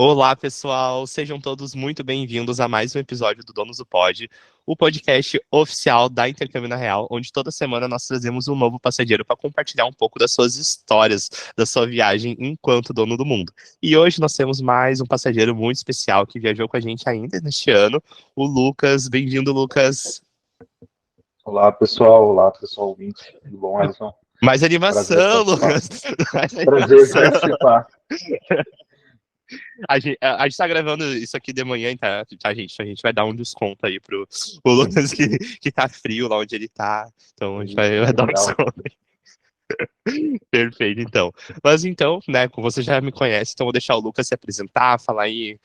Olá, pessoal! Sejam todos muito bem-vindos a mais um episódio do Donos do Pod, o podcast oficial da Intercâmbio na Real, onde toda semana nós trazemos um novo passageiro para compartilhar um pouco das suas histórias, da sua viagem enquanto dono do mundo. E hoje nós temos mais um passageiro muito especial que viajou com a gente ainda neste ano, o Lucas. Bem-vindo, Lucas! Olá, pessoal ouvinte. Tudo bom, Alisson? Mais Prazer animação, participar. Lucas! Mais Prazer animação! participar. A gente tá gravando isso aqui de manhã, tá, gente? A gente vai dar um desconto aí pro Lucas que tá frio lá onde ele tá. Então a gente vai dar um Legal. desconto. Perfeito, então. Mas então, né, como você já me conhece, então eu vou deixar o Lucas se apresentar, falar aí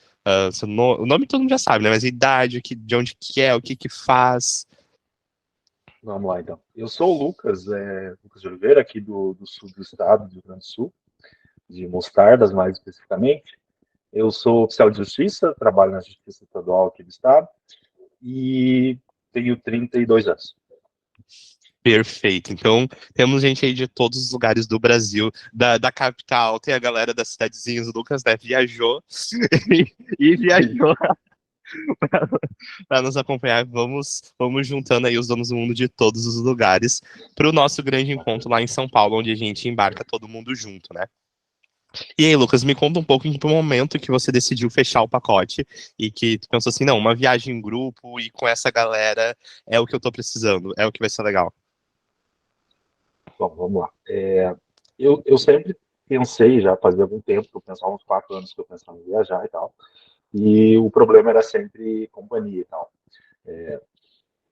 o nome todo mundo já sabe, né? Mas a idade, de onde que é, o que que faz. Vamos lá, então. Eu sou o Lucas, Lucas de Oliveira, aqui do sul do estado, do Rio Grande do Sul, de Mostardas, mais especificamente. Eu sou oficial de justiça, trabalho na Justiça Estadual aqui do estado e tenho 32 anos. Perfeito. Então, temos gente aí de todos os lugares do Brasil, da capital, tem a galera das cidadezinhas. O Lucas, né, viajou e viajou para nos acompanhar. Vamos juntando aí os donos do mundo de todos os lugares para o nosso grande encontro lá em São Paulo, onde a gente embarca todo mundo junto, né? E aí, Lucas, me conta um pouco em que momento que você decidiu fechar o pacote e que tu pensou assim, não, uma viagem em grupo e com essa galera é o que eu tô precisando, é o que vai ser legal. Bom, vamos lá. Eu sempre pensei, já fazia algum tempo, que eu pensava uns 4 anos que eu pensava em viajar e tal, e o problema era sempre companhia e tal.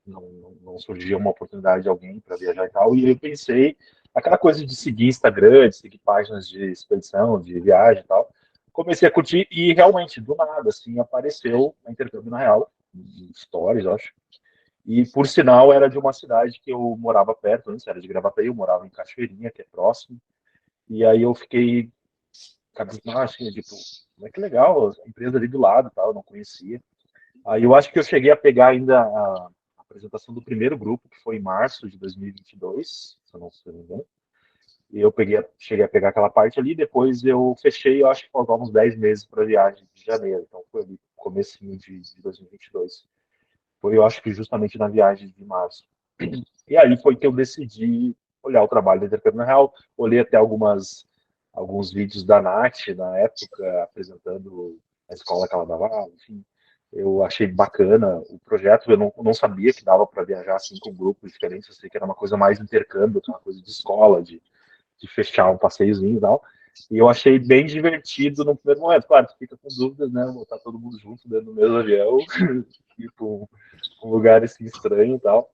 Não surgia uma oportunidade de alguém para viajar e tal, e eu pensei, aquela coisa de seguir Instagram, de seguir páginas de expedição, de viagem e tal, comecei a curtir e realmente, do nada, assim, apareceu a Intercâmbio na Real, em stories, eu acho, e por sinal era de uma cidade que eu morava perto, antes era de Gravataí, eu morava em Cachoeirinha, que é próximo, e aí eu fiquei cabisbaixo, assim, tipo, mas que legal, a empresa ali do lado, tal, eu não conhecia. Aí eu acho que eu cheguei a pegar ainda a apresentação do primeiro grupo, que foi em março de 2022, se eu não me engano. E eu cheguei a pegar aquela parte ali, depois eu fechei, eu acho que faltavam uns 10 meses para a viagem de janeiro, então foi ali, comecinho de 2022. Foi, eu acho que justamente na viagem de março. E aí foi que eu decidi olhar o trabalho da Intercâmbio na Real, olhei até alguns vídeos da Nath, na época, apresentando a escola que ela dava aula, enfim. Eu achei bacana o projeto, eu não sabia que dava para viajar assim com grupos diferentes, eu sei que era uma coisa mais intercâmbio, uma coisa de escola, de fechar um passeiozinho e tal. E eu achei bem divertido no primeiro momento. Claro, tu fica com dúvidas, né? Botar todo mundo junto dentro do mesmo avião, ir para um lugar assim estranho e tal.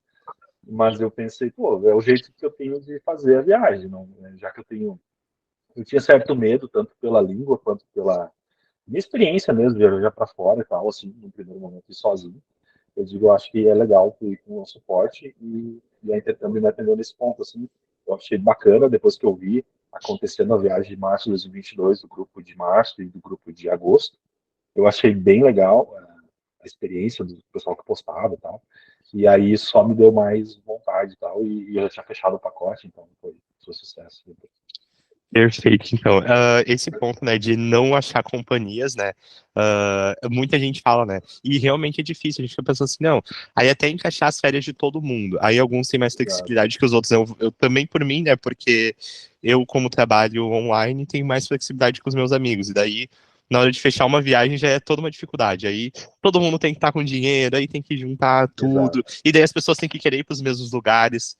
Mas eu pensei, pô, é o jeito que eu tenho de fazer a viagem, não, né? Já que eu tinha certo medo, tanto pela língua quanto pela minha experiência mesmo, de viajar para fora e tal, assim, no primeiro momento, ir sozinho. Eu digo, eu acho que é legal ir com o suporte e a Intercâmbio me atendeu nesse ponto, assim. Eu achei bacana, depois que eu vi acontecendo a viagem de março de 2022, do grupo de março e do grupo de agosto, eu achei bem legal a experiência do pessoal que postava e tal. E aí só me deu mais vontade e tal, e eu já tinha fechado o pacote, então foi sucesso. Perfeito, então, esse ponto, né, de não achar companhias, né, muita gente fala, né, e realmente é difícil, a gente fica pensando assim, não, aí até encaixar as férias de todo mundo, aí alguns têm mais Exato. flexibilidade que os outros, eu também por mim, né, porque eu, como trabalho online, tenho mais flexibilidade com os meus amigos, e daí, na hora de fechar uma viagem, já é toda uma dificuldade, aí todo mundo tem que estar com dinheiro, aí tem que juntar tudo, Exato. e daí as pessoas têm que querer ir para os mesmos lugares,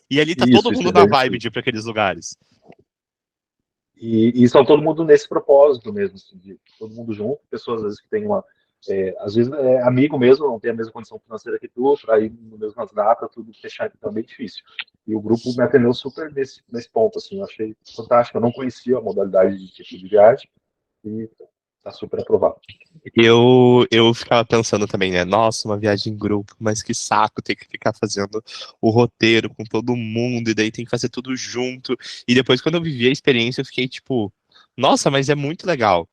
e ali tá todo Isso mundo é na bem vibe difícil. de ir para aqueles lugares. E estão todo mundo nesse propósito mesmo, assim, de todo mundo junto, pessoas às vezes que têm às vezes é amigo mesmo, não tem a mesma condição financeira que tu, para ir no mesmas datas, tudo fechado, então é bem difícil. E o grupo me atendeu super nesse ponto, assim, eu achei fantástico, eu não conhecia a modalidade de tipo de viagem e tá super aprovado. Eu ficava pensando também, né? Nossa, uma viagem em grupo, mas que saco ter que ficar fazendo o roteiro com todo mundo, e daí tem que fazer tudo junto. E depois, quando eu vivi a experiência, eu fiquei tipo, nossa, mas é muito legal.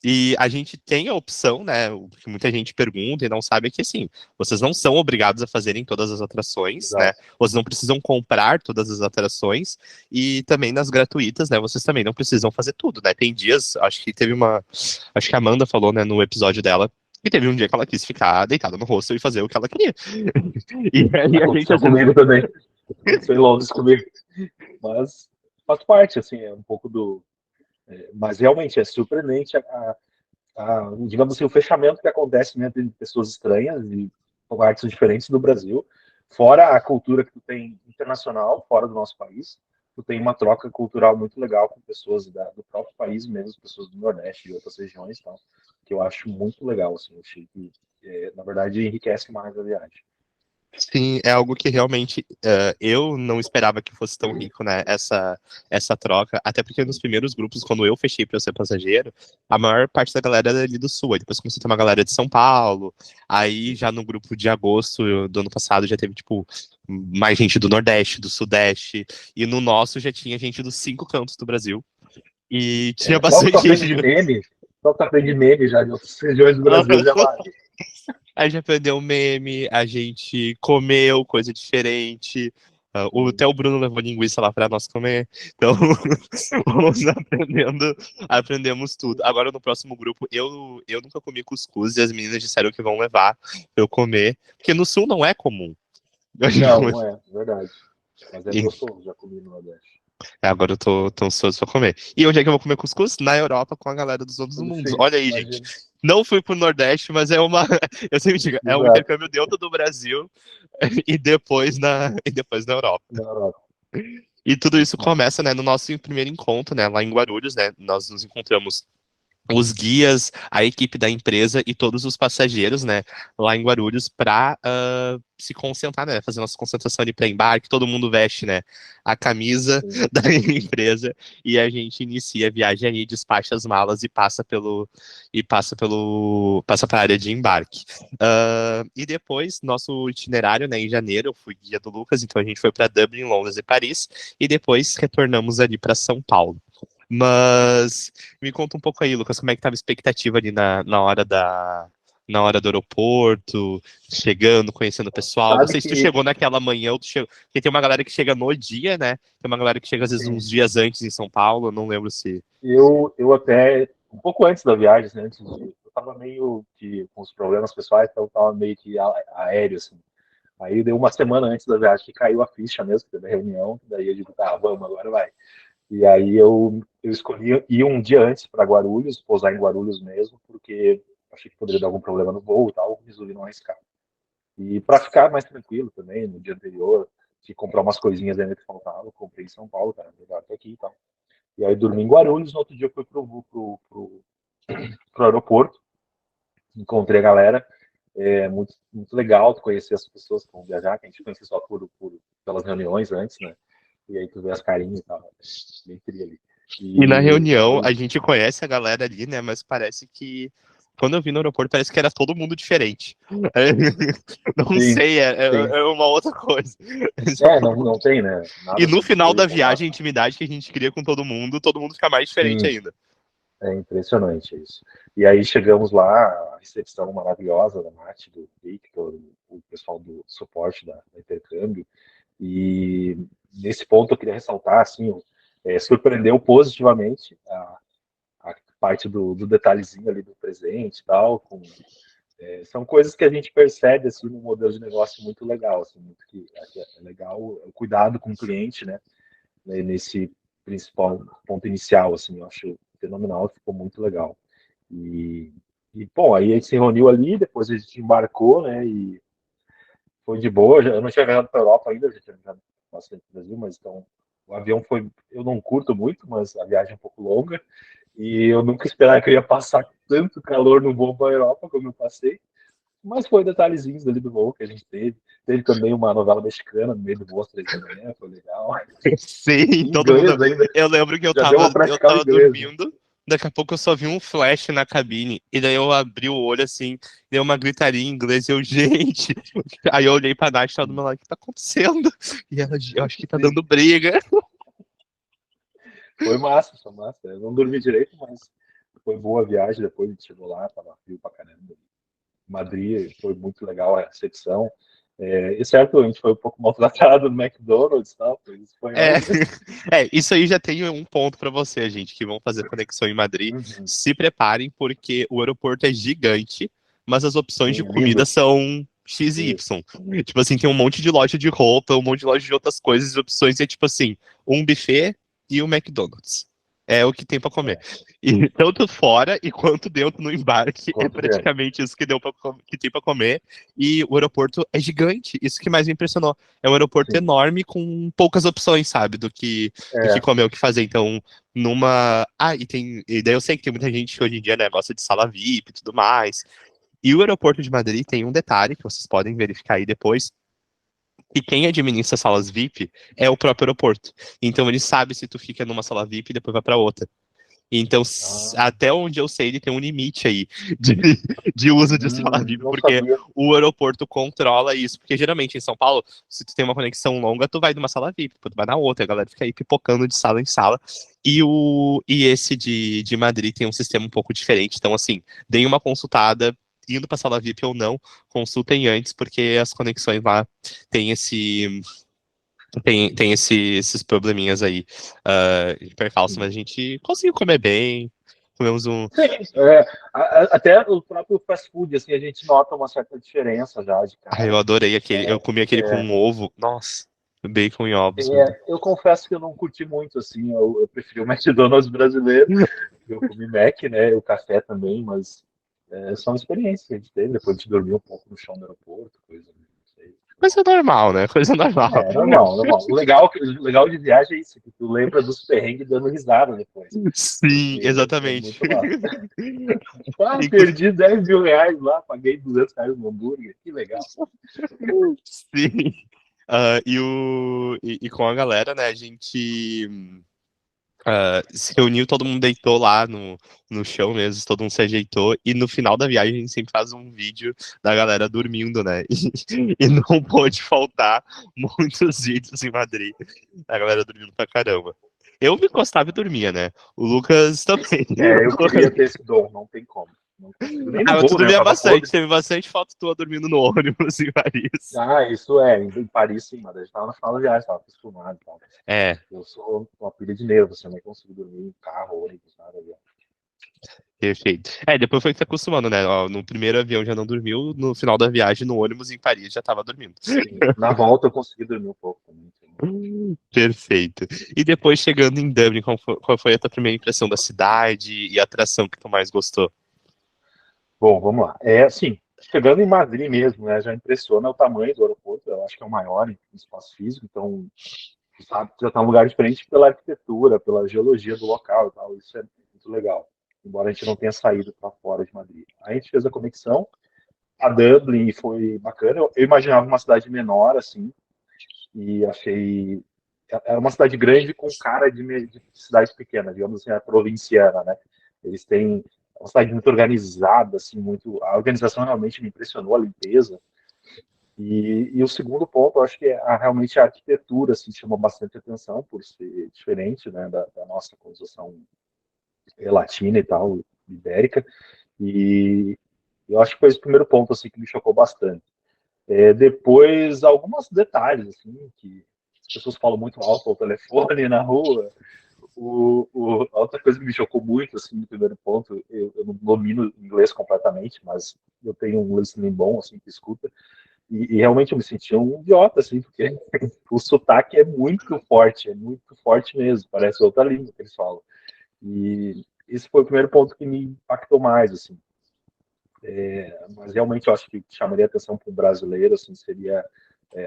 E a gente tem a opção, né? O que muita gente pergunta e não sabe é que, assim, vocês não são obrigados a fazerem todas as atrações, né? Exato. Vocês não precisam comprar todas as atrações. E também nas gratuitas, né? Vocês também não precisam fazer tudo, né? Tem dias, acho que teve uma. Acho que a Amanda falou, né, no episódio dela. Que teve um dia que ela quis ficar deitada no rosto e fazer o que ela queria. E aí a gente Aconteceu às vezes. comigo também. Aconteceu em Londres comigo. Mas faz parte, assim, é um pouco do. Mas realmente é surpreendente digamos assim, o fechamento que acontece entre pessoas estranhas e partes diferentes do Brasil, fora a cultura que tu tem internacional, fora do nosso país, tu tem uma troca cultural muito legal com pessoas do próprio país, mesmo pessoas do Nordeste e outras regiões, tal, que eu acho muito legal, assim, eu achei que, na verdade, enriquece mais a viagem. Sim, é algo que realmente eu não esperava que fosse tão rico, né? Essa troca. Até porque nos primeiros grupos, quando eu fechei para eu ser passageiro, a maior parte da galera era ali do Sul. Aí depois começou a ter uma galera de São Paulo. Aí já no grupo de agosto do ano passado já teve, tipo, mais gente do Nordeste, do Sudeste. E no nosso já tinha gente dos 5 cantos do Brasil. E tinha Só que tu bastante aprende gente. de meme, só que tu aprende meme já de outras regiões do Brasil, já vale. A gente aprendeu meme, a gente comeu coisa diferente. Até o Bruno levou linguiça lá para nós comer. Então, vamos aprendemos tudo. Agora, no próximo grupo, eu nunca comi cuscuz e as meninas disseram que vão levar pra eu comer. Porque no Sul não é comum. Não, não é, verdade. Mas é gostoso, já comi no Nordeste. Agora eu tô ansioso pra comer. E onde é que eu vou comer cuscuz? Na Europa com a galera dos outros mundos. Sim, Olha aí, gente. imagino. Não fui pro Nordeste, mas é uma. Eu sempre digo, é um Exato, intercâmbio dentro do Brasil e depois na Europa. na Europa. E tudo Muito isso massa. começa, né, no nosso primeiro encontro, né, lá em Guarulhos, né? Nós nos encontramos os guias, a equipe da empresa e todos os passageiros, né, lá em Guarulhos, para se concentrar, né, fazer nossa concentração de pré-embarque, todo mundo veste, né, a camisa Sim. da empresa e a gente inicia a viagem ali, despacha as malas e passa para a área de embarque. E depois, nosso itinerário, né, em janeiro, eu fui guia do Lucas, então a gente foi para Dublin, Londres e Paris, e depois retornamos ali para São Paulo. Mas me conta um pouco aí, Lucas, como é que estava a expectativa ali na hora do aeroporto, chegando, conhecendo o pessoal. Não Sabe sei se tu que chegou naquela manhã ou tu chegou. Porque tem uma galera que chega no dia, né? Tem uma galera que chega às vezes sim, uns dias antes em São Paulo, eu não lembro se. eu até, um pouco antes da viagem, assim, eu tava meio que com os problemas pessoais, então eu tava meio que aéreo, assim. Aí deu uma semana antes da viagem que caiu a ficha mesmo, teve a reunião, daí eu digo, tá, vamos, agora vai. E aí eu escolhi ir um dia antes para Guarulhos, pousar em Guarulhos mesmo, porque achei que poderia dar algum problema no voo e tal, resolvi não arriscar. E para ficar mais tranquilo também, no dia anterior, de comprar umas coisinhas ainda que faltavam, comprei em São Paulo, cara, melhor até aqui e tal. E aí dormi em Guarulhos, no outro dia eu fui pro aeroporto, encontrei a galera, muito legal conhecer as pessoas que vão viajar, que a gente conhecia só pelas reuniões antes, né? E aí tu vê as carinhas e tal, bem frio ali. E na E reunião, foi, a gente conhece a galera ali, né? Mas parece que. Quando eu vi no aeroporto, parece que era todo mundo diferente. Não sim, sei, sim. é uma outra coisa. Não tem, né? E Nada no final substitui o da viagem, a contato. intimidade que a gente cria com todo mundo fica mais diferente Sim, ainda. é impressionante isso. E aí chegamos lá, a recepção maravilhosa da Nath, do Victor, o pessoal do suporte da intercâmbio. E nesse ponto eu queria ressaltar, assim, surpreendeu positivamente a parte do detalhezinho ali do presente e tal. São coisas que a gente percebe assim no modelo de negócio muito legal, assim, muito que é legal o cuidado com o cliente, né? Nesse principal ponto inicial, assim, eu acho fenomenal, ficou muito legal. E, bom, aí a gente se reuniu ali, depois a gente embarcou, né? E foi de boa. Eu não tinha viajado para a Europa ainda, eu já tinha viajado bastante para o Brasil, mas então o avião foi. Eu não curto muito, mas a viagem é um pouco longa. E eu nunca esperava que eu ia passar tanto calor no voo para a Europa como eu passei. Mas foi detalhezinhos ali do voo que a gente teve. Teve também uma novela mexicana no meio do voo às 3 da manhã, foi legal. Sim, Em todo mundo. inglês ainda, Eu lembro que já deu uma eu praticada em tava inglês, né? dormindo, daqui a pouco eu só vi um flash na cabine, e daí eu abri o olho assim, deu uma gritaria em inglês, e eu, gente. Aí eu olhei pra Nath e tava do meu lado, o que tá acontecendo? E ela, eu acho que tá Sim, dando briga. foi massa, foi massa. Eu não dormi direito, mas foi boa a viagem, depois a gente chegou lá, tava frio pra caramba. Madrid foi muito legal a recepção. Exceto a gente foi um pouco maltratado no McDonald's, tal, foi É, espanhol. isso aí já tem um ponto pra você, gente, que vão fazer conexão em Madrid. Uhum. Se preparem, porque o aeroporto é gigante, mas as opções de Sim, comida lindo. são X e Isso. Y. Tipo assim, tem um monte de loja de roupa, um monte de loja de outras coisas, e opções é tipo assim, um buffet e um McDonald's. É o que tem pra comer. É, E tanto fora e quanto dentro no embarque, é quanto dentro. praticamente isso que que tem pra comer. E o aeroporto é gigante, isso que mais me impressionou. É um aeroporto Sim. enorme com poucas opções, sabe, do que É, comer, o que fazer. Então, numa. Ah, e daí eu sei que tem muita gente que hoje em dia, né, gosta de sala VIP e tudo mais. E o aeroporto de Madrid tem um detalhe que vocês podem verificar aí depois, que quem administra salas VIP é o próprio aeroporto. Então ele sabe se tu fica numa sala VIP e depois vai para outra. Então, ah, até onde eu sei, ele tem um limite aí de, de uso de sala VIP, não porque sabia. o aeroporto controla isso. Porque geralmente em São Paulo, se tu tem uma conexão longa, tu vai de uma sala VIP, depois tu vai na outra, a galera fica aí pipocando de sala em sala. E esse de Madrid tem um sistema um pouco diferente. Então, assim, deem uma consultada, indo para sala VIP ou não, consultem antes, porque as conexões lá têm esses probleminhas aí de percalço, mas a gente conseguiu comer bem, comemos um. Sim, até o próprio fast food, assim, a gente nota uma certa diferença já de Ah, eu cara. adorei aquele, eu comi aquele com É, um ovo, nossa, bacon e ovos, meu Deus. eu confesso que eu não curti muito, assim, eu preferi o McDonald's brasileiro, eu comi Mac, né, o café também, mas são experiências que a gente teve, depois a gente dormiu um pouco no chão do aeroporto, coisa, não sei. Coisa normal, né? Coisa normal. Normal, normal. O legal de viagem é isso, que tu lembra dos perrengues dando risada depois, Sim, porque é exatamente. muito massa. Ah, Inclusive, perdi 10 mil reais lá, paguei 200 reais no hambúrguer, que legal. sim. E com a galera, né, a gente se reuniu, todo mundo deitou lá no chão mesmo, todo mundo se ajeitou, e no final da viagem a gente sempre faz um vídeo da galera dormindo, né? E não pôde faltar muitos vídeos em Madrid, da galera dormindo pra caramba. Eu me encostava e dormia, né? O Lucas também. Eu queria ter esse dom, não tem como. Não consigo. Nem no Mas tu voo, né? Eu dormia tava bastante, podre. teve bastante foto tua dormindo no ônibus em Paris. Isso em Paris sim, mas a gente tava no final da viagem, tava acostumado e tal. É, Eu sou uma pilha de nervos, eu não consigo dormir em carro, ônibus, nada. perfeito. Depois foi se acostumando, né? Ó, no primeiro avião já não dormiu, no final da viagem, no ônibus em Paris, já tava dormindo. Sim. Na volta eu consegui dormir um pouco também. Perfeito. E depois chegando em Dublin, qual foi a tua primeira impressão da cidade e a atração que tu mais gostou? Bom, vamos lá. Assim, chegando em Madrid mesmo, né, já impressiona o tamanho do aeroporto, eu acho que é o maior em espaço físico, então, sabe, já está um lugar diferente pela arquitetura, pela geologia do local e tal, isso é muito legal, embora a gente não tenha saído para fora de Madrid. A gente fez a conexão a Dublin e foi bacana, eu imaginava uma cidade menor, assim, e achei... Era uma cidade grande com cara de cidade pequena, digamos assim, a provinciana, né? Eles têm uma cidade muito organizada, assim, muito. A organização realmente me impressionou, a limpeza. E o segundo ponto, eu acho que realmente a arquitetura assim, chamou bastante atenção por ser diferente, né, da nossa colonização latina e tal, ibérica. E eu acho que foi esse o primeiro ponto assim que me chocou bastante. Depois, alguns detalhes assim que as pessoas falam muito alto ao telefone na rua. A outra coisa que me chocou muito, assim, no primeiro ponto, eu não domino inglês completamente, mas eu tenho um listening bom, assim, que escuta, e realmente eu me sentia um idiota, assim, porque o sotaque é muito forte mesmo, parece outra língua que eles falam. E esse foi o primeiro ponto que me impactou mais, assim. Mas realmente eu acho que chamaria atenção para um brasileiro, assim, seria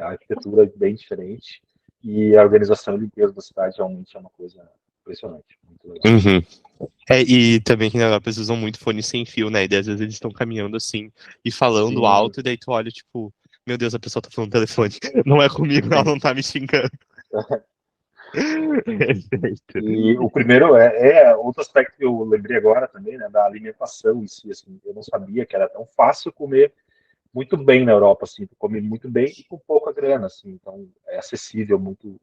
a arquitetura bem diferente e a organização e limpeza da cidade realmente é uma coisa impressionante, muito legal. Uhum. E também que na Europa eles usam muito fone sem fio, né? E daí, às vezes eles estão caminhando assim e falando Sim, alto, e daí tu olha, tipo, meu Deus, a pessoa tá falando no telefone. Não é comigo, ela sim. não tá me xingando. Perfeito. E o primeiro outro aspecto que eu lembrei agora também, né, da alimentação em si, assim, eu não sabia que era tão fácil comer muito bem na Europa, assim, tu come muito bem e com pouca grana, assim, então é acessível, muito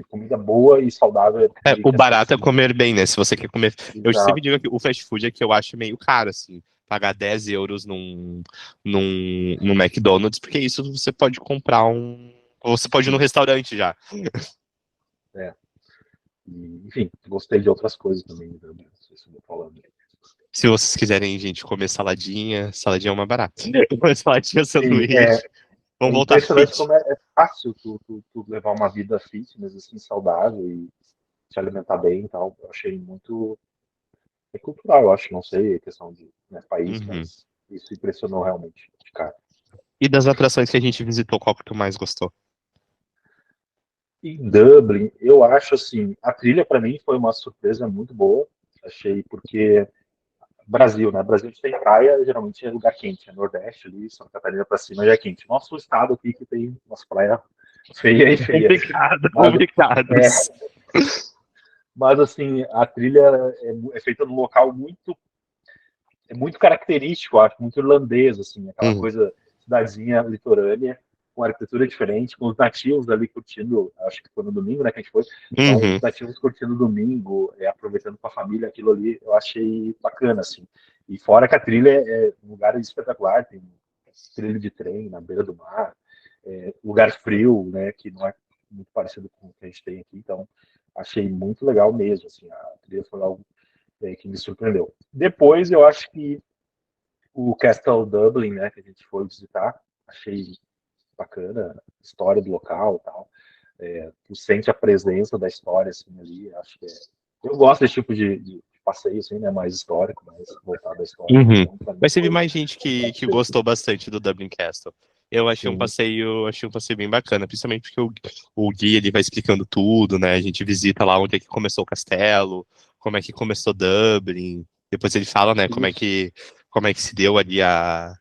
comida boa e saudável, é meio O que barato é acessível. comer bem, né? Se você quer comer. Eu sempre Exato. digo que o fast food é que eu acho meio caro, assim. Pagar 10 euros num McDonald's, porque isso você pode comprar um. Ou você pode ir no Sim, restaurante já. é. E, enfim, gostei de outras coisas também, né? Não sei se eu vou falando. Se vocês quiserem, gente, comer saladinha, saladinha é uma barata. Comer saladinha, Sim, é, sanduíche. é Vamos voltar impressionante fit. como é fácil tu levar uma vida fitness, assim, saudável e se alimentar bem e tal. Eu achei muito. É cultural, eu acho, não sei, é questão de, né, país, Uhum. mas isso impressionou realmente de cara. E das atrações que a gente visitou, qual que tu mais gostou? Em Dublin, eu acho assim, a trilha para mim foi uma surpresa muito boa. Achei porque Brasil, né? Brasil a gente tem praia, geralmente é lugar quente, é Nordeste ali, Santa Catarina para cima já é quente. Nosso estado aqui que tem umas praias feia e feia. Complicado, Mas, é, complicados. mas assim, a trilha é feita num local muito característico, acho, muito irlandês, assim, aquela Uhum. coisa, cidadezinha litorânea, com arquitetura diferente, com os nativos ali curtindo, acho que foi no domingo, né, que a gente foi, então, Uhum. os nativos curtindo o domingo, aproveitando com a família, aquilo ali, eu achei bacana, assim. E fora que a trilha é um lugar espetacular, tem trilho de trem na beira do mar, lugar frio, né, que não é muito parecido com o que a gente tem aqui, então, achei muito legal mesmo, assim, a trilha foi algo que me surpreendeu. Depois, eu acho que o Castle Dublin, né, que a gente foi visitar, achei bacana a história do local e tal. Tu sente a presença da história, assim, ali, acho que eu gosto desse tipo de passeio, assim, né, mais histórico, mais voltado à história, Uhum. então, pra mim, Mas teve foi mais gente que bacana. gostou bastante do Dublin Castle. Eu Sim, achei um passeio bem bacana, principalmente porque o guia ele vai explicando tudo, né? A gente visita lá onde é que começou o castelo, como é que começou Dublin. Depois ele fala, né, isso. como é que se deu ali a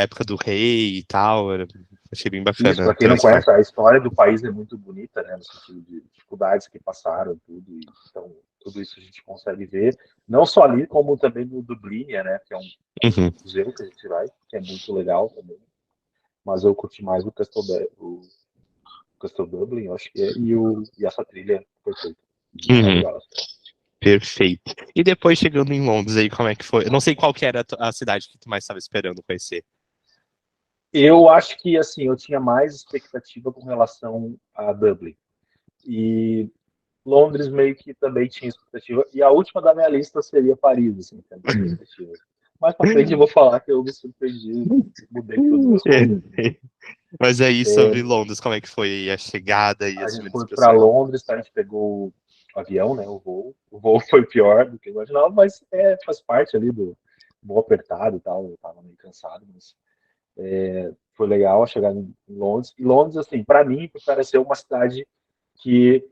época do rei e tal. Achei bem Isso, bacana para quem toda a não história. conhece, a história do país é muito bonita, né, no sentido de dificuldades que passaram, tudo, e, então, tudo isso a gente consegue ver, não só ali, como também no Dublínia, né, que é um Uhum. museu que a gente vai, que é muito legal também, mas eu curti mais o Castle Dublin, eu acho que é, e essa trilha perfeita, Uhum. maravilhosa. Perfeito. E depois chegando em Londres aí, como é que foi? Eu não sei qual que era a cidade que tu mais estava esperando conhecer. Eu acho que, assim, eu tinha mais expectativa com relação a Dublin, e Londres meio que também tinha expectativa, e a última da minha lista seria Paris, assim, que é a minha expectativa. Mais pra frente eu vou falar que eu me surpreendi, mudei todos os meus planos. Mas aí, sobre Londres, como é que foi a chegada e A as gente primeiras foi para impressões? Londres, tá? A gente pegou o avião, né, o voo. O voo foi pior do que eu imaginava, mas faz parte ali do voo apertado e tal. Eu tava meio cansado, mas foi legal chegar em Londres. E Londres, assim, para mim, pareceu uma cidade que,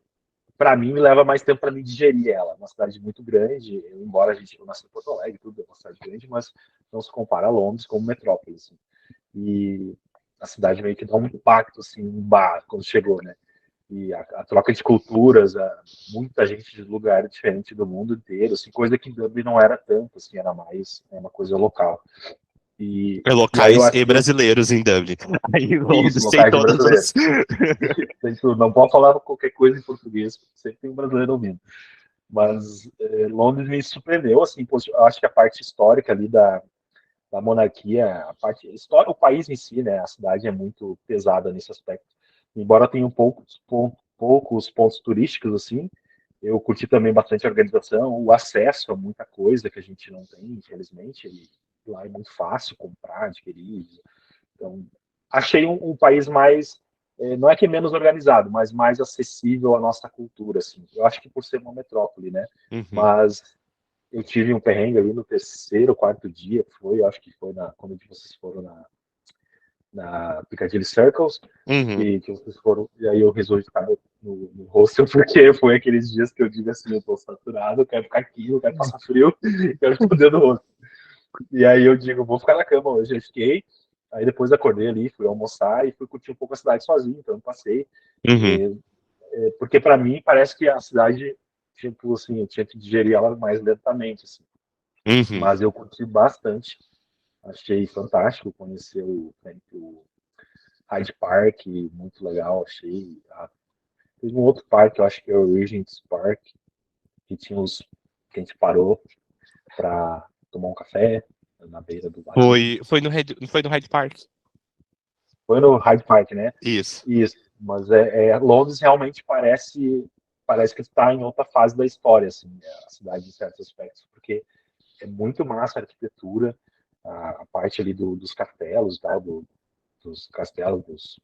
para mim, leva mais tempo para me digerir ela. Uma cidade muito grande, embora eu nasci em Porto Alegre, tudo é uma cidade grande, mas não se compara a Londres como metrópole, assim. E a cidade meio que dá um impacto, assim, um bar quando chegou, né? E a troca de culturas, muita gente de lugares diferentes do mundo inteiro, assim, coisa que em Dublin não era tanto, assim, era mais uma coisa local. E, É, e aí eu locais acho e que brasileiros em Dublin. Aí em isso, Londres tem locais de todos brasileiro. os. Não pode falar qualquer coisa em português, porque sempre tem um brasileiro ouvindo. Mas Londres me surpreendeu, assim, eu acho que a parte histórica ali da monarquia, a parte história, o país em si, né, a cidade é muito pesada nesse aspecto. Embora tenha poucos pontos turísticos assim, eu curti também bastante a organização, o acesso a muita coisa que a gente não tem, infelizmente, e lá é muito fácil comprar, adquirir. Então, achei um país mais, não é que menos organizado, mas mais acessível à nossa cultura, assim. Eu acho que por ser uma metrópole, né? Uhum, Mas eu tive um perrengue ali no terceiro, quarto dia, eu acho que foi quando vocês foram na Piccadilly Circles, uhum. que vocês foram, e aí eu resolvi ficar no hostel, porque foi aqueles dias que eu digo assim, eu tô saturado, eu quero ficar aqui, eu quero passar frio, eu quero ficar dentro do hostel. E aí eu digo, vou ficar na cama hoje, eu fiquei, aí depois acordei ali, fui almoçar e fui curtir um pouco a cidade sozinho, então eu passei, Uhum, porque para mim parece que a cidade, tipo assim, eu tinha que digerir ela mais lentamente, assim. uhum. Mas eu curti bastante. Achei fantástico conhecer o Hyde Park, muito legal, achei. Teve um outro parque, eu acho que é o Regent's Park, que tinha os que a gente parou para tomar um café na beira do lago. Foi no Hyde Park. Foi no Hyde Park, né? Isso. Isso. Mas Londres realmente parece que está em outra fase da história, assim, a cidade em certos aspectos, porque é muito massa a arquitetura, a parte ali dos castelos, tal, dos castelos,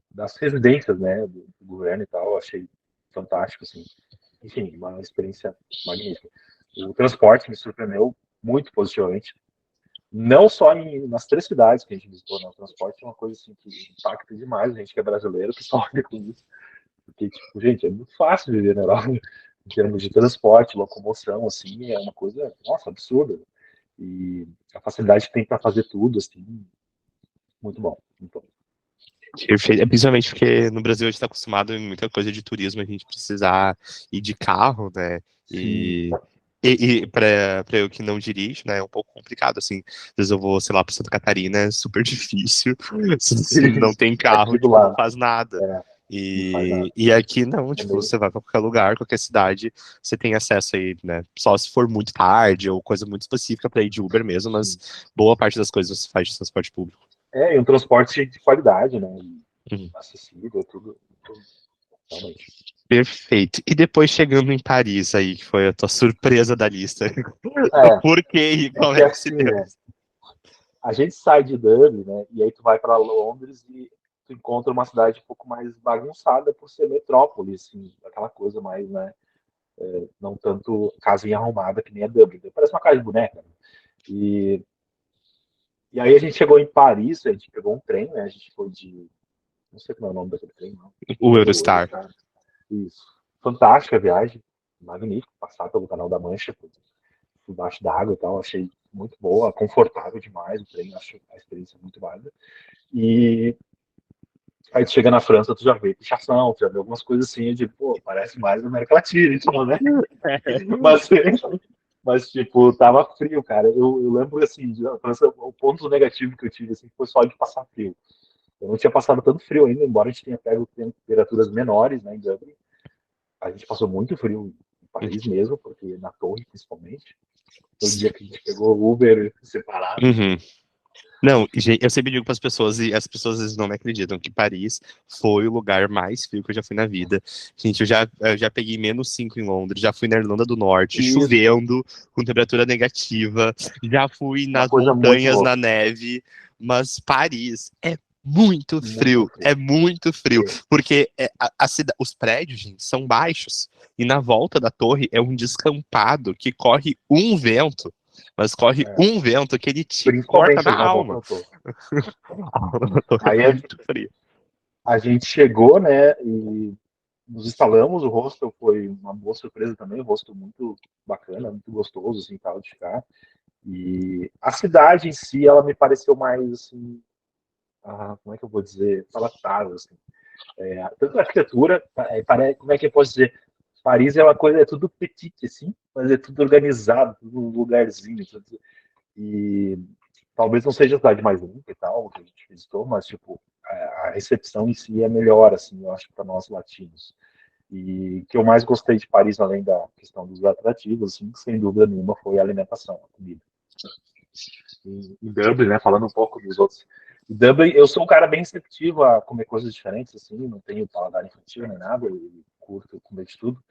das residências, né, do governo e tal, eu achei fantástico, assim. Enfim, uma experiência magnífica. O transporte me surpreendeu muito positivamente. Não só nas 3 cidades que a gente visitou, né? O transporte é uma coisa assim que impacta demais a gente que é brasileiro, que sofre com isso. Porque, tipo, gente, é muito fácil viver na Europa em termos de transporte, locomoção, assim, é uma coisa, nossa, absurda. E a facilidade que tem para fazer tudo, assim, muito bom. Muito bom. Perfeito. Principalmente porque no Brasil a gente está acostumado em muita coisa de turismo, a gente precisar ir de carro, né? Sim, E para eu que não dirijo, né, é um pouco complicado, assim. Às vezes eu vou, sei lá, para Santa Catarina, é super difícil. Se não tem carro, aqui do tipo, não lado, faz nada. é, não faz nada. E aqui não, tipo, Também, você vai para qualquer lugar, qualquer cidade, você tem acesso aí, né? Só se for muito tarde ou coisa muito específica para ir de Uber mesmo, sim. mas boa parte das coisas você faz de transporte público. E um transporte de qualidade, né? E Uhum. acessível, tudo realmente. Perfeito. E depois chegando em Paris aí, que foi a tua surpresa da lista. Do É, porquê e é como que é que se assim, deu. né? A gente sai de Dublin, né? E aí tu vai para Londres e tu encontra uma cidade um pouco mais bagunçada por ser metrópole, assim, aquela coisa mais, né? Não tanto casinha arrumada que nem a Dublin. Parece uma casa de boneca, né? E, e aí a gente chegou em Paris, a gente pegou um trem, né? A gente foi de. Não sei como é o nome daquele trem, não. O Foi o Eurostar. Eurostar. Isso. Fantástica a viagem, magnífico, passar pelo Canal da Mancha, por debaixo da água e tal, achei muito boa, confortável demais o trem, acho a experiência muito válida. E aí tu chega na França, tu já vê pichação, tu já vê algumas coisas assim, de, pô, parece mais América Latina, então, né? Mas, mas tipo, tava frio, cara. Eu lembro, assim, a França, o ponto negativo que eu tive, assim, foi só de passar frio. Eu não tinha passado tanto frio ainda, embora a gente tenha pego temperaturas menores, né, em Dublin. A gente passou muito frio em Paris mesmo, porque na torre, principalmente. No dia que a gente pegou o Uber separado. Uhum. Não, gente, eu sempre digo para as pessoas, e as pessoas às vezes não me acreditam, que Paris foi o lugar mais frio que eu já fui na vida. Gente, eu já peguei -5 em Londres, já fui na Irlanda do Norte, Isso, chovendo, com temperatura negativa, já fui uma nas coisa muito montanhas na louca. neve, mas Paris Muito é frio. muito frio, É, porque os prédios, gente, são baixos, e na volta da torre é um descampado que corre um vento. Mas corre é, um vento que ele te corta principalmente na ali na volta alma. da torre. A torre é Aí muito fria. a gente chegou, né, e nos instalamos. O hostel foi uma boa surpresa também, um hostel muito bacana, muito gostoso, assim, tal, de ficar. E a cidade em si, ela me pareceu mais, assim, como é que eu vou dizer, palatável, assim. Tanto a arquitetura, como é que eu posso dizer? Paris é uma coisa, é tudo petit, assim, mas é tudo organizado, tudo num lugarzinho. E talvez não seja a cidade mais limpa e tal, que a gente visitou, mas, tipo, a recepção em si é melhor, assim, eu acho, para nós latinos. E o que eu mais gostei de Paris, além da questão dos atrativos, assim, sem dúvida nenhuma, foi a alimentação, a comida. Em Dublin, né, falando um pouco dos outros. Em Dublin, eu sou um cara bem receptivo a comer coisas diferentes, assim, não tenho paladar infantil nem nada, eu curto comer de tudo.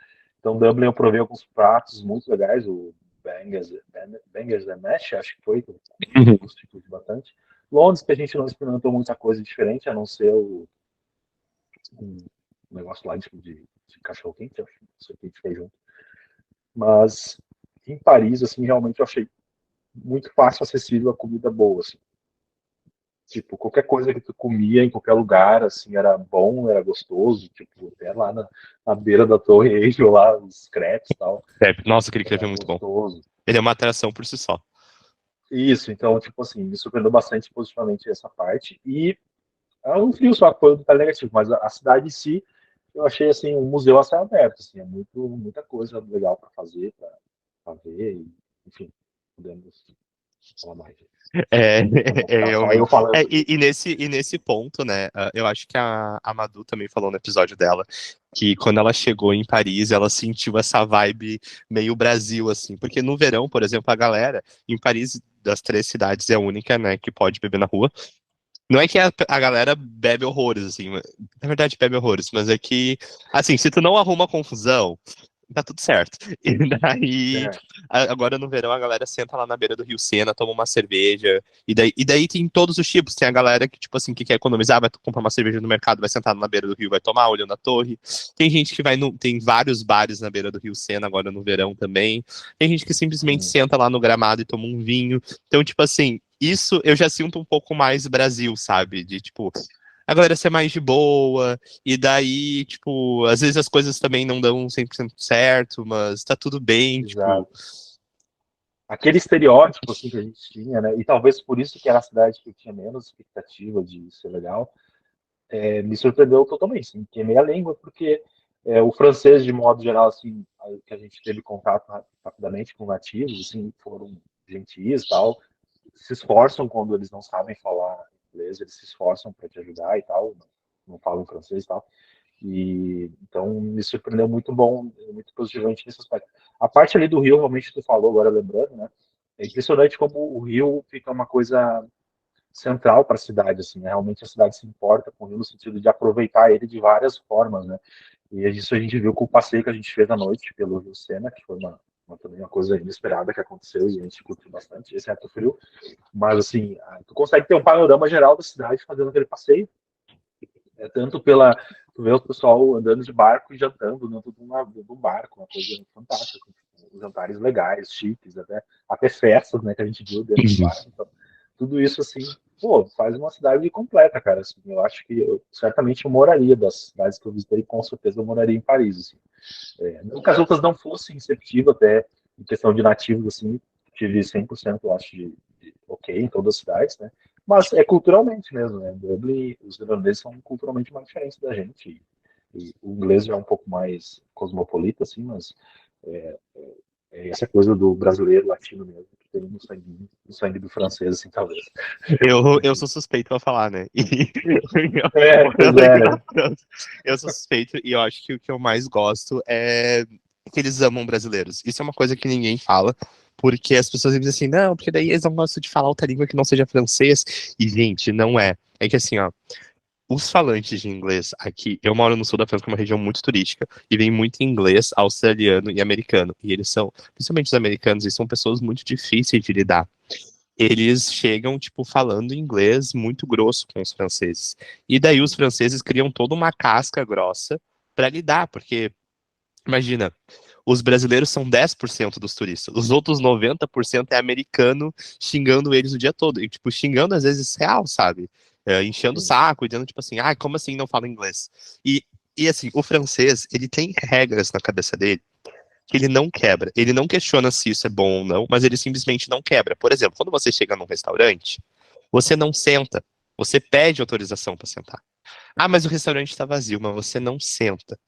Então, Dublin eu provei alguns pratos muito legais, o Bangers and Mash, acho que foi, que eu Uhum. gostei bastante. Londres, que a gente não experimentou muita coisa diferente, a não ser um negócio lá de cachorro-quente, acho que isso que a gente fez junto. Mas em Paris, assim, realmente eu achei muito fácil, acessível a comida boa, assim. Tipo, qualquer coisa que tu comia em qualquer lugar, assim, era bom, era gostoso, tipo, até lá na beira da Torre Eiffel, lá, os crepes e tal, Nossa, aquele crepe era é muito bom. gostoso. Ele é uma atração por si só. Isso, então, tipo assim, me surpreendeu bastante positivamente essa parte. E é um frio só que foi um detalhe negativo, mas a cidade em si, eu achei, assim, um museu a céu aberto, assim, é muita coisa legal para fazer, para ver, e, enfim, podemos. Fala mais, gente. É, é Tá só realmente. eu falando aqui. E nesse ponto, né, eu acho que a Madu também falou no episódio dela que quando ela chegou em Paris, ela sentiu essa vibe meio Brasil, assim, porque no verão, por exemplo, a galera em Paris, das três cidades, é a única, né, que pode beber na rua. Não é que a galera bebe horrores, assim, na verdade bebe horrores, mas é que, assim, se tu não arruma confusão, tá tudo certo. E daí, É, agora no verão, a galera senta lá na beira do Rio Sena, toma uma cerveja. E daí tem todos os tipos. Tem a galera que, tipo assim, que quer economizar, vai comprar uma cerveja no mercado, vai sentar na beira do rio, vai tomar, olhando a torre. Tem gente que vai no. Tem vários bares na beira do Rio Sena agora no verão também. Tem gente que simplesmente sim, senta lá no gramado e toma um vinho. Então, tipo assim, isso eu já sinto um pouco mais Brasil, sabe? De tipo. A galera ser mais de boa, e daí, tipo, às vezes as coisas também não dão 100% certo, mas tá tudo bem, tipo. exato. Aquele estereótipo assim que a gente tinha, né? E talvez por isso que era a cidade que eu tinha menos expectativa de ser legal, me surpreendeu totalmente. Assim, queimei a língua porque o francês, de modo geral, assim, que a gente teve contato rapidamente com nativos, assim, foram gentis, tal, se esforçam quando eles não sabem falar inglês, eles se esforçam para te ajudar e tal, não falam francês e tal. E então me surpreendeu muito bom, muito positivamente nesse aspecto. A parte ali do Rio, realmente tu falou agora lembrando, né? É impressionante como o Rio fica uma coisa central para a cidade, assim, né? Realmente a cidade se importa com o Rio no sentido de aproveitar ele de várias formas, né? E isso a gente viu com o passeio que a gente fez à noite pelo Rio Sena, que foi também uma coisa inesperada que aconteceu e a gente curtiu bastante, exceto o frio. Mas, assim, tu consegue ter um panorama geral da cidade fazendo aquele passeio, tanto pela. Tu vê o pessoal andando de barco e jantando dentro de um barco, uma coisa fantástica. Jantares legais, chiques, até festas, né, que a gente viu dentro do barco. Então, tudo isso, assim, pô, faz uma cidade completa, cara. Assim, eu acho que certamente eu moraria das cidades que eu visitei, com certeza eu moraria em Paris. Assim. Não que as outras não fossem receptivas, até em questão de nativos, assim, tive 100%, eu acho, de ok em todas as cidades, né? Mas é culturalmente mesmo, né? Dublin, os irlandeses são culturalmente mais diferentes da gente. E o inglês já é um pouco mais cosmopolita, assim, mas é, essa coisa do brasileiro latino mesmo, que tem no sangue do francês, assim, talvez. Eu sou suspeito pra falar, né? E Pois morando é, aqui na né? França, eu sou suspeito e eu acho que o que eu mais gosto é que eles amam brasileiros. Isso é uma coisa que ninguém fala, porque as pessoas dizem assim, não, porque daí eles não gostam de falar outra língua que não seja francês. E, gente, não é. É que assim, ó, os falantes de inglês aqui, eu moro no sul da França, que é uma região muito turística, e vem muito inglês australiano e americano. E eles são, principalmente os americanos, eles são pessoas muito difíceis de lidar. Eles chegam, tipo, falando inglês muito grosso com os franceses. E daí os franceses criam toda uma casca grossa para lidar, porque, imagina, os brasileiros são 10% dos turistas, os outros 90% é americano xingando eles o dia todo. E, tipo, xingando às vezes real, sabe? Enchendo o Sim, saco, dizendo, tipo assim, ah, como assim não fala inglês? E, e assim, o francês, ele tem regras na cabeça dele que ele não quebra. Ele não questiona se isso é bom ou não, mas ele simplesmente não quebra. Por exemplo, quando você chega num restaurante, você não senta, você pede autorização para sentar. Ah, mas o restaurante está vazio, mas você não senta.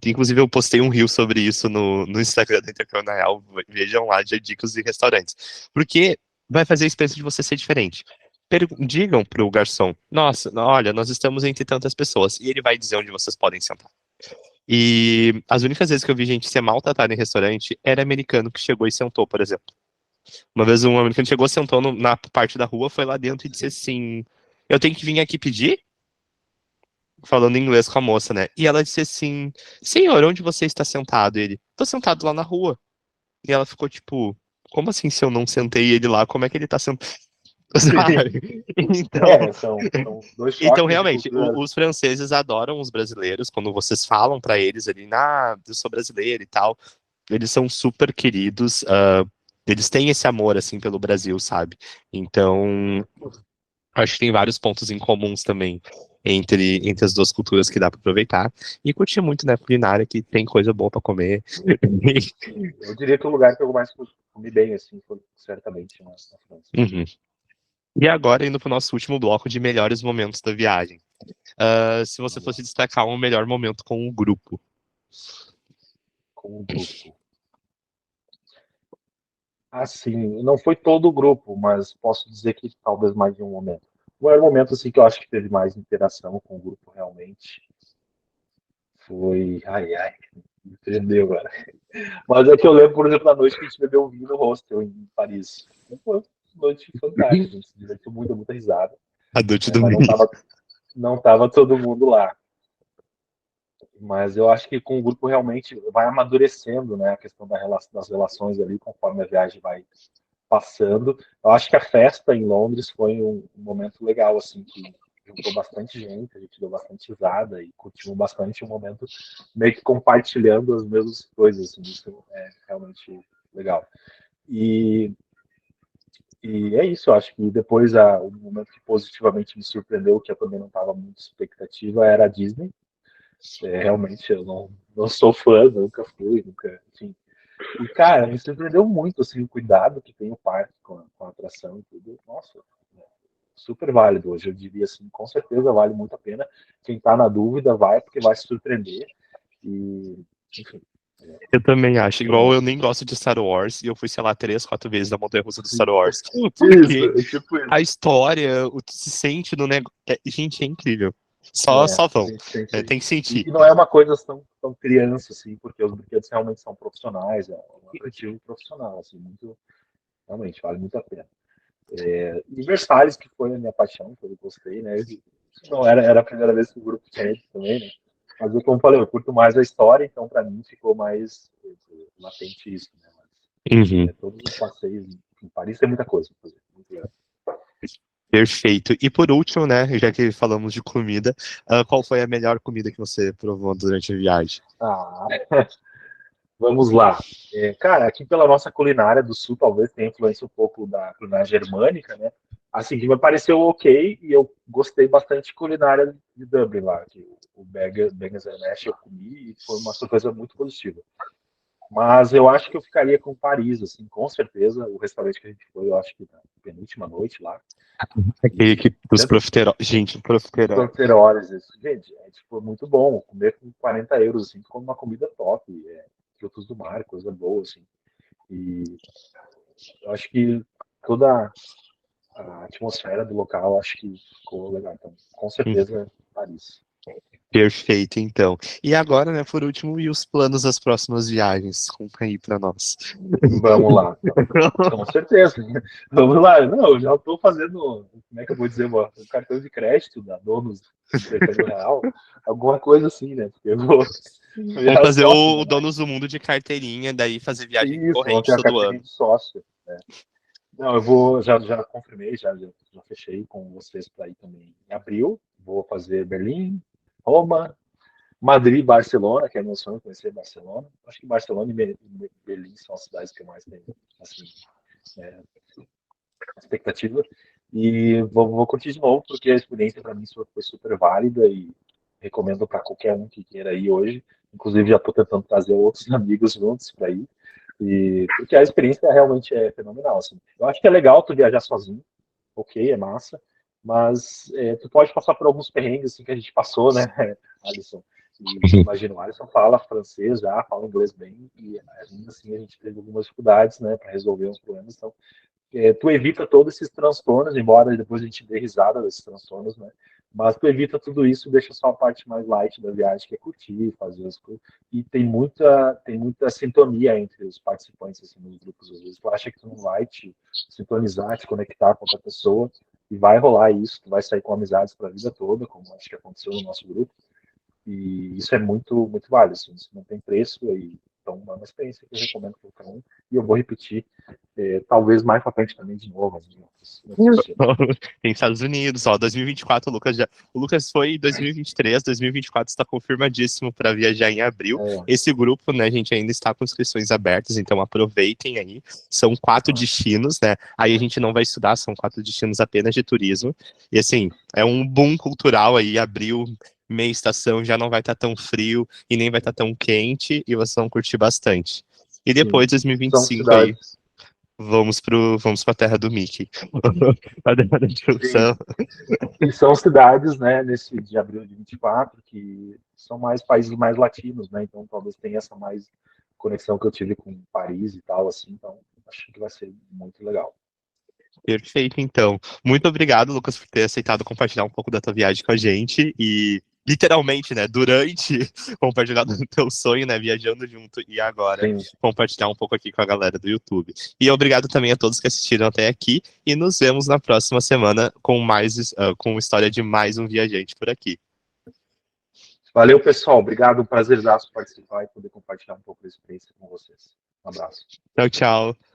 Inclusive, eu postei um reel sobre isso no Instagram da Intercâmbio na Real. Vejam lá de dicas de restaurantes. Porque vai fazer a experiência de você ser diferente. Digam pro garçom: nossa, olha, nós estamos entre tantas pessoas. E ele vai dizer onde vocês podem sentar. E as únicas vezes que eu vi gente ser maltratada em restaurante era americano que chegou e sentou, por exemplo. Uma vez um americano chegou, sentou na parte da rua, foi lá dentro e disse assim: eu tenho que vir aqui pedir? Falando em inglês com a moça, né? E ela disse assim: senhor, onde você está sentado? E ele: tô sentado lá na rua. E ela ficou tipo: como assim se eu não sentei ele lá, como é que ele tá sentado? sim. Sabe? Então, São dois então, choques de realmente, cultura. os franceses adoram os brasileiros. Quando vocês falam pra eles ali, ah, eu sou brasileiro e tal, eles são super queridos. Eles têm esse amor, assim, pelo Brasil, sabe? Então, acho que tem vários pontos em comuns também entre as duas culturas que dá pra aproveitar. E curtir muito, né, culinária, que tem coisa boa pra comer. Sim, eu diria que o lugar que eu mais comi bem, assim, foi certamente na França. Uhum. E agora, indo pro nosso último bloco de melhores momentos da viagem. Se você Vamos lá, fosse destacar um melhor momento com o grupo. com o grupo. Assim, não foi todo o grupo, mas posso dizer que talvez mais de um momento. O maior momento assim, que eu acho que teve mais interação com o grupo realmente foi. Ai, ai, entendeu, cara? Mas é que eu lembro, por exemplo, da noite que a gente bebeu vinho no hostel em Paris. Foi uma noite fantástica, a gente se divertiu muito, muita risada, A noite né? do Mas Mi. não tava todo mundo lá. Mas eu acho que com o grupo realmente vai amadurecendo, né? A questão das relações ali, conforme a viagem vai passando. Eu acho que a festa em Londres foi um momento legal, assim, que juntou bastante gente, a gente deu bastante risada e curtimos bastante o momento, meio que compartilhando as mesmas coisas, assim, isso é realmente legal. E, e é isso, eu acho que depois o momento que positivamente me surpreendeu, que eu também não estava muito expectativa, era a Disney. Realmente eu não sou fã, nunca fui, nunca, enfim. E, cara, me surpreendeu muito, assim, o cuidado que tem o parque com a atração e tudo. Nossa, super válido hoje. Eu diria assim, com certeza vale muito a pena. Quem tá na dúvida vai, porque vai se surpreender. E, enfim, Eu também acho. bem Igual eu legal. nem gosto de Star Wars, e eu fui, sei lá, 3, 4 vezes na montanha-russa do Star Sim. Wars. Isso, Porque é tipo isso. a história, o que se sente no negócio. Gente, é incrível. É, Só a vão. gente sente. Tem que sentir. E não é uma coisa tão criança, assim, porque os brinquedos realmente são profissionais, é um atrativo profissional, assim, muito, realmente, vale muito a pena. E Versalhes, que foi a minha paixão, que eu gostei, né? Não era a primeira vez que o grupo tinha ido também, né? Mas eu, como falei, eu curto mais a história, então para mim ficou mais latente isso, né? Mas, Uhum. todos os passeios em Paris tem muita coisa pra fazer, muito legal. Perfeito. E por último, né, já que falamos de comida, qual foi a melhor comida que você provou durante a viagem? Ah, vamos lá. Cara, aqui pela nossa culinária do sul, talvez tenha influência um pouco da culinária germânica, né? Assim, que me pareceu ok e eu gostei bastante de culinária de Dublin lá, que o Bangers and Mash eu comi e foi uma surpresa muito positiva. Mas eu acho que eu ficaria com Paris, assim, com certeza. O restaurante que a gente foi, eu acho que na penúltima noite lá. Aquele E que, dos tanto profiterol. Gente, os profiterol. profiteroles, isso, gente, tipo, muito bom. Comer com 40 euros, assim, como uma comida top. Frutos do mar, coisa boa, assim. E eu acho que toda a atmosfera do local, acho que ficou legal. Então, com certeza, Paris. Perfeito, então. E agora, né, por último, e os planos das próximas viagens? Conta aí pra nós. Vamos lá. Com certeza. Vamos lá. Não, eu já estou fazendo, como é que eu vou dizer, um cartão de crédito da Donos do Intercâmbio Real, alguma coisa assim, né? Porque eu vou Vamos virar fazer sócio o da Donos marca. do Mundo de carteirinha, daí fazer viagem Isso, vou ter recorrente a todo carteirinha ano. de sócio. Né? Não, já confirmei, já fechei com vocês para ir também em abril. Vou fazer Berlim, Roma, Madrid e Barcelona, que é meu sonho conhecer Barcelona. Acho que Barcelona e Berlim são as cidades que eu mais tenho, assim, é, expectativa. E vou curtir de novo, porque a experiência para mim foi super válida e recomendo para qualquer um que queira ir hoje. Inclusive, já estou tentando trazer outros amigos juntos para ir. Porque a experiência realmente é fenomenal. Assim. Eu acho que é legal tu viajar sozinho, ok, é massa, mas tu pode passar por alguns perrengues assim, que a gente passou, né, Alisson? E imagina, o Alisson fala francês já, fala inglês bem, e ainda assim a gente teve algumas dificuldades, né, para resolver uns problemas. Então, tu evita todos esses transtornos, embora depois a gente dê risada desses transtornos, né? Mas tu evita tudo isso e deixa só a parte mais light da viagem, que é curtir, fazer as coisas. E tem muita sintonia entre os participantes assim, nos grupos. Às vezes tu acha que tu não vai te sintonizar, te conectar com outra pessoa, e vai rolar isso, tu vai sair com amizades para a vida toda, como acho que aconteceu no nosso grupo. E isso é muito, muito válido, assim, isso não tem preço. Então, é uma experiência que eu recomendo para qualquer um. E eu vou repetir talvez mais para frente também de novo, assim, outros destinos. Tem Estados Unidos, ó, 2024, o Lucas foi em 2023, 2024 está confirmadíssimo para viajar em abril. É, Esse grupo, né, a gente ainda está com inscrições abertas, então aproveitem aí. São 4 destinos, né? Aí a gente não vai estudar, são 4 destinos apenas de turismo. E assim, é um boom cultural aí, abril, meia estação, já não vai estar tão frio e nem vai estar tão quente e vocês vão curtir bastante. E depois, sim, são 2025 aí, cidades, vamos pra terra do Mickey. A terra da sim, discussão. e são cidades, né, nesse de abril de 24, que são mais países mais latinos, né, então talvez tenha essa mais conexão que eu tive com Paris e tal, assim, então acho que vai ser muito legal. Perfeito, então. Muito obrigado, Lucas, por ter aceitado compartilhar um pouco da tua viagem com a gente e literalmente, né, durante compartilhar do teu sonho, né, viajando junto e agora Sim. compartilhar um pouco aqui com a galera do YouTube. E obrigado também a todos que assistiram até aqui e nos vemos na próxima semana com com história de mais um viajante por aqui. Valeu, pessoal. Obrigado. Um prazerzaço participar e poder compartilhar um pouco da experiência com vocês. Um abraço. Tchau, tchau.